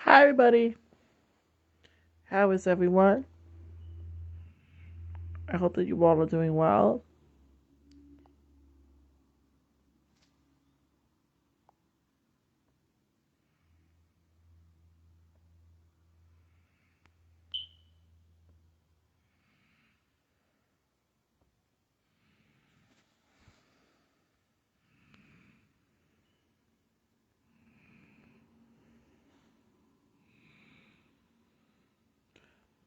Hi, everybody. How is everyone? I hope that you all are doing well.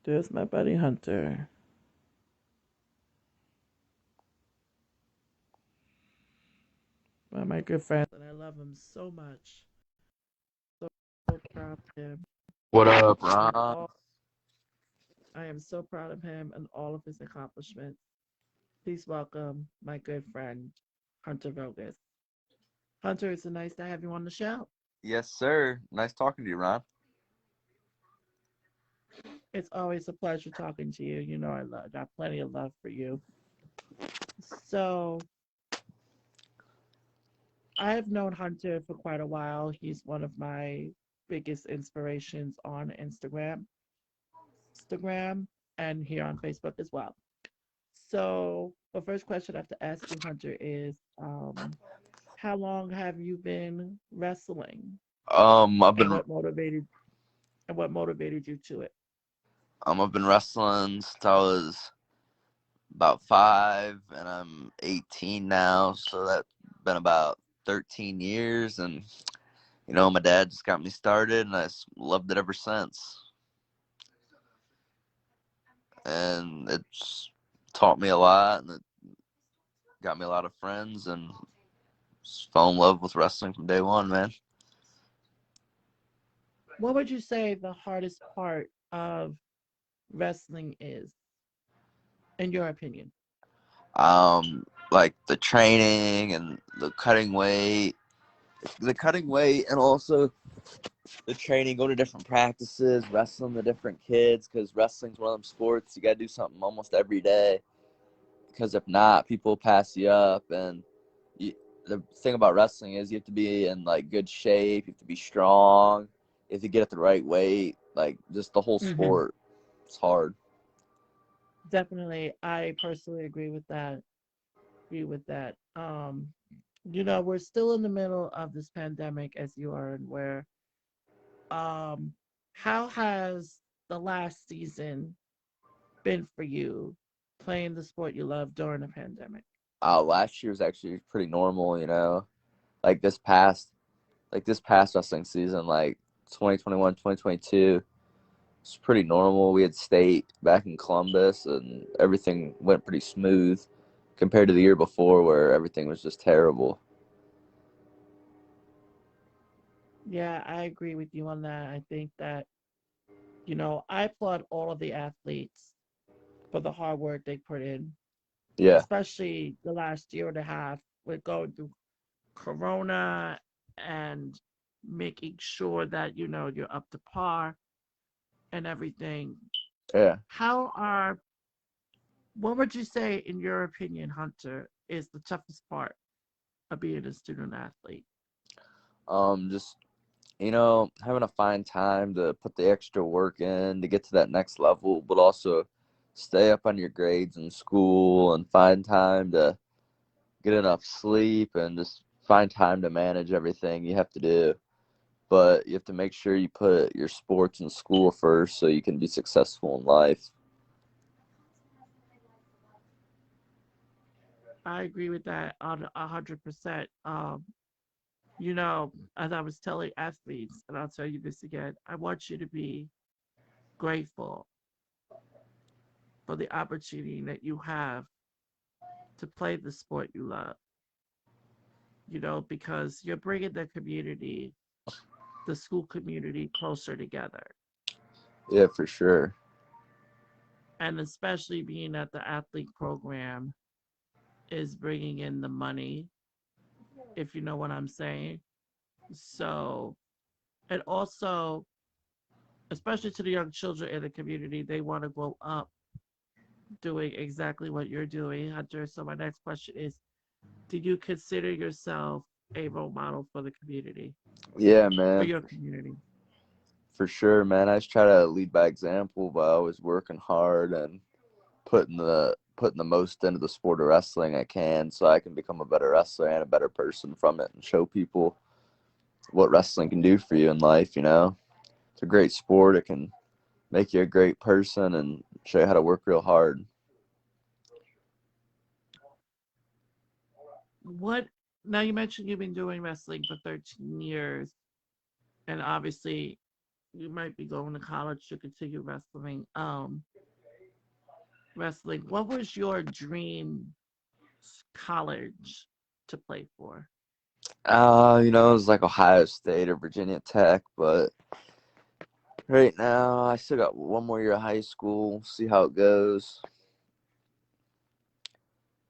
There's my buddy Hunter, one of my good friends, and I love him so much. So, so proud of him, What up, and Ron? all I am so proud of him and all of his accomplishments. Please welcome my good friend Hunter Vogus. Hunter, it's nice to have you on the show. Yes, sir. Nice talking to you, Ron. It's always a pleasure talking to you. Got plenty of love for you. So I've known Hunter for quite a while. He's one of my biggest inspirations on Instagram, and here on Facebook as well. So the first question I have to ask you, Hunter, is how long have you been wrestling, I've and been what motivated you to it? I've been wrestling since I was about 5, and I'm 18 now, so that's been about 13 years. And my dad just got me started, and loved it ever since. And it's taught me a lot, and it got me a lot of friends, and just fell in love with wrestling from day one, man. What would you say the hardest part of wrestling is, in your opinion? Like the training and the cutting weight, and also the training, going to different practices, wrestling the different kids, because wrestling's one of them sports you got to do something almost every day. Because if not, people pass you up, and you, the thing about wrestling is you have to be in like good shape, you have to be strong, you have to get at the right weight, like just the whole Hmm. sport. It's hard. Definitely, I personally agree with that. Agree with that. We're still in the middle of this pandemic, as you are aware. Um, how has the last season been for you playing the sport you love during the pandemic? Last year was actually pretty normal, like this past wrestling season, like 2021, 2022. It's pretty normal. We had state back in Columbus, and everything went pretty smooth compared to the year before, where everything was just terrible. Yeah, I agree with you on that. I think that, I applaud all of the athletes for the hard work they put in, Yeah, especially the last year and a half with going through Corona and making sure that, you're up to par and everything. yeah. How are What would you say, in your opinion, Hunter, is the toughest part of being a student athlete? Just having to find time to put the extra work in to get to that next level, but also stay up on your grades in school and find time to get enough sleep and just find time to manage everything you have to do. But you have to make sure you put your sports and school first so you can be successful in life. I agree with that on 100%. As I was telling athletes, and I'll tell you this again, I want you to be grateful for the opportunity that you have to play the sport you love, because you're bringing the school community closer together. Yeah, for sure. And especially being that the athlete program is bringing in the money, if you know what I'm saying. So, and also, especially to the young children in the community, they want to grow up doing exactly what you're doing, Hunter. So, my next question is, do you consider yourself a role model for the community, Yeah, for man, your community? For sure, man. I just try to lead by example by always working hard and putting the most into the sport of wrestling I can, so I can become a better wrestler and a better person from it, and show people what wrestling can do for you in life. It's a great sport. It can make you a great person and show you how to work real hard. What now you mentioned you've been doing wrestling for 13 years, and obviously you might be going to college to continue wrestling. What was your dream college to play for? It was like Ohio State or Virginia Tech, but right now I still got one more year of high school. See how it goes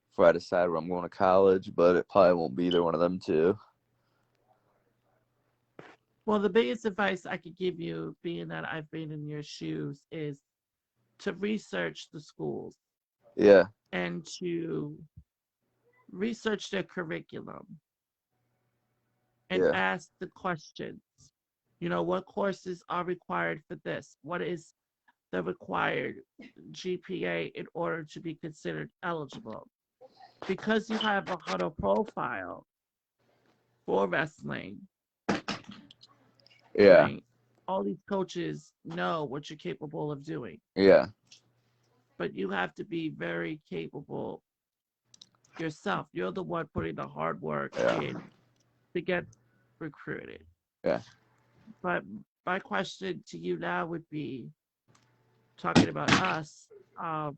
before I decide where I'm going to college, but it probably won't be either one of them two. Well, the biggest advice I could give you, being that I've been in your shoes, is to research the schools Yeah, and to research their curriculum and yeah, ask the questions. What courses are required for this? What is the required GPA in order to be considered eligible? Because you have a huddle profile for wrestling, yeah, right? All these coaches know what you're capable of doing, yeah, but you have to be very capable yourself. You're the one putting the hard work yeah, in to get recruited. yeah. But my question to you now would be, talking about us, um,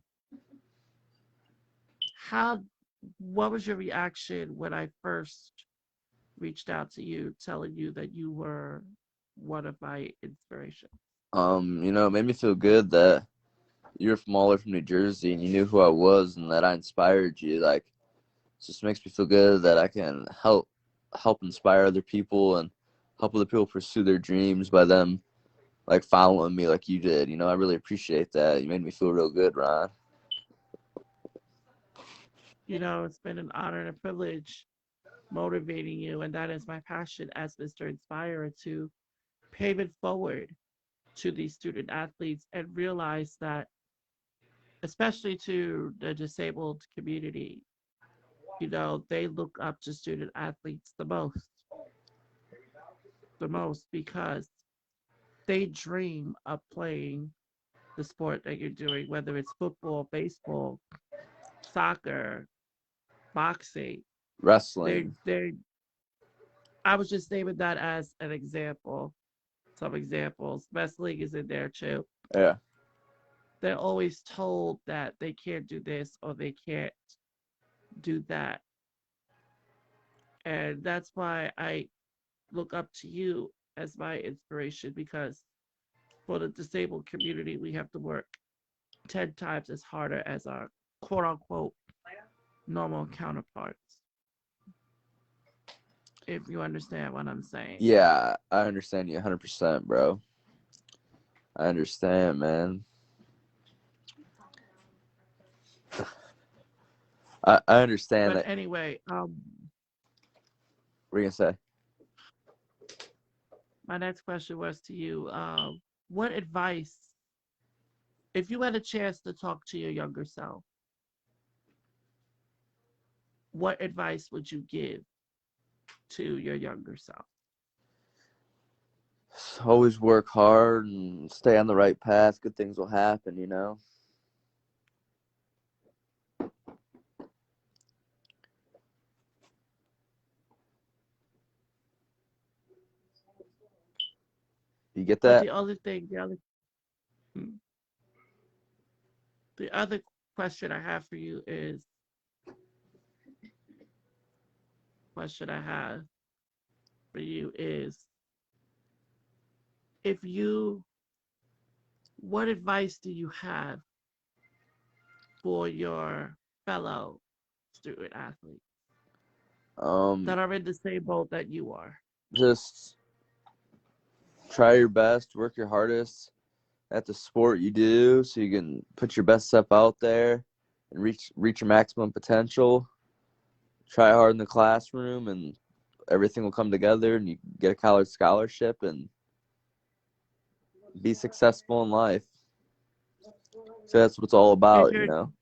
how what was your reaction when I first reached out to you telling you that you were one of my inspirations? It made me feel good that you're from all the way from New Jersey and you knew who I was and that I inspired you. Like, it just makes me feel good that I can help inspire other people and help other people pursue their dreams by them like following me like you did. I really appreciate that. You made me feel real good, Ron. It's been an honor and a privilege motivating you, and that is my passion as Mr. Inspirer, to pave it forward to these student athletes and realize that, especially to the disabled community, they look up to student athletes the most because they dream of playing the sport that you're doing, whether it's football, baseball, soccer, boxing. They're Wrestling. they're I was just naming that as an example. Some examples. Wrestling is in there too. Yeah. They're always told that they can't do this or they can't do that. And that's why I look up to you as my inspiration, because for the disabled community, we have to work 10 times as harder as our quote unquote normal counterparts, if you understand what I'm saying. Yeah, I understand you 100%, bro. I understand, man. I understand But that. anyway, What are you going to say? my next question was to you. What advice, if you had a chance to talk to your younger self, what advice would you give to your younger self? Always work hard and stay on the right path. Good things will happen. You get But that? hmm, the other question I have for you is question I have for you is if you what advice do you have for your fellow student athletes Um, that are in the same boat that you are? just try your best, work your hardest at the sport you do so you can put your best stuff out there and reach your maximum potential. Try hard in the classroom and everything will come together and you get a college scholarship and be successful in life. So that's what it's all Is about, you your know.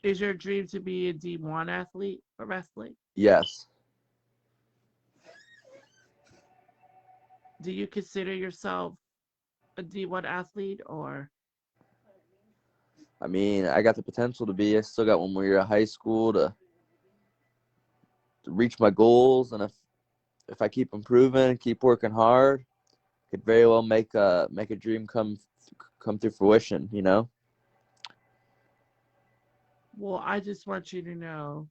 is your dream to be a D1 athlete for wrestling? Yes. Do you consider yourself a D1 athlete or I mean, I got the potential to be. I still got one more year of high school to reach my goals, and if I keep improving, keep working hard, could very well make a dream come to fruition. You know. well, I just want you to know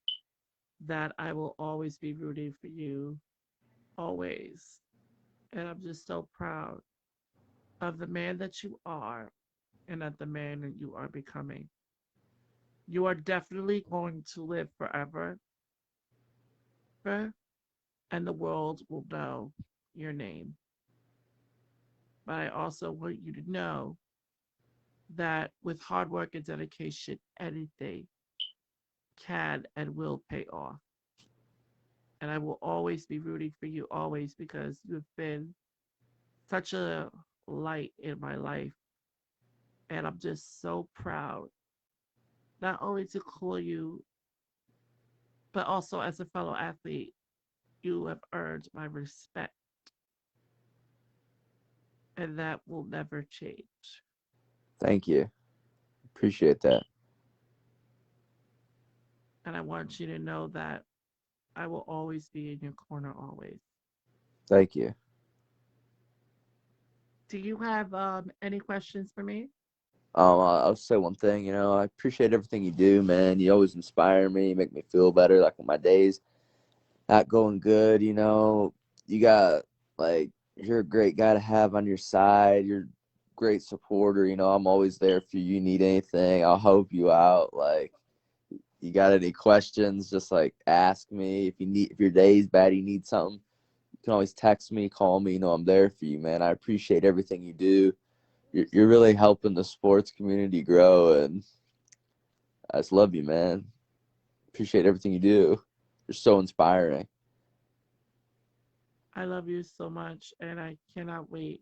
that I will always be rooting for you, always. And I'm just so proud of the man that you are and of the man that you are becoming. You are definitely going to live forever, and the world will know your name. But I also want you to know that with hard work and dedication, anything can and will pay off. And I will always be rooting for you, always, because you have been such a light in my life. And I'm just so proud, not only to call you, but also as a fellow athlete, you have earned my respect, and that will never change. Thank you. Appreciate that. And I want you to know that I will always be in your corner, always. Thank you. Do you have any questions for me? I'll say one thing. You know, I appreciate everything you do, man. You always inspire me, you make me feel better. Like when my days not going good, you know, you got like you're a great guy to have on your side. You're a great supporter. You know, I'm always there if you need anything. I'll help you out. Like you got any questions, just like ask me. If your day's bad, you need something, you can always text me, call me. You know, I'm there for you, man. I appreciate everything you do. You're really helping the sports community grow, and I just love you, man. Appreciate everything you do. You're so inspiring. I love you so much, and I cannot wait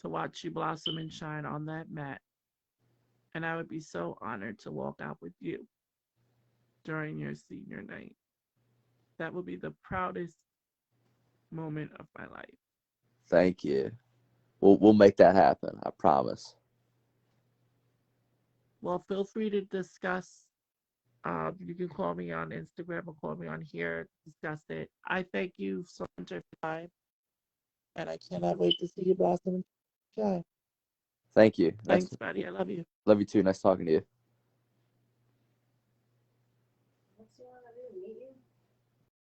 to watch you blossom and shine on that mat. And I would be so honored to walk out with you during your senior night. That would be the proudest moment of my life. Thank you. We'll make that happen. I promise. Well, feel free to discuss. You can call me on Instagram or call me on here, discuss it. I thank you so much for your time, and I cannot wait to see you blossom and shine. Thank you. Thanks, buddy. I love you. Love you too. Nice talking to you.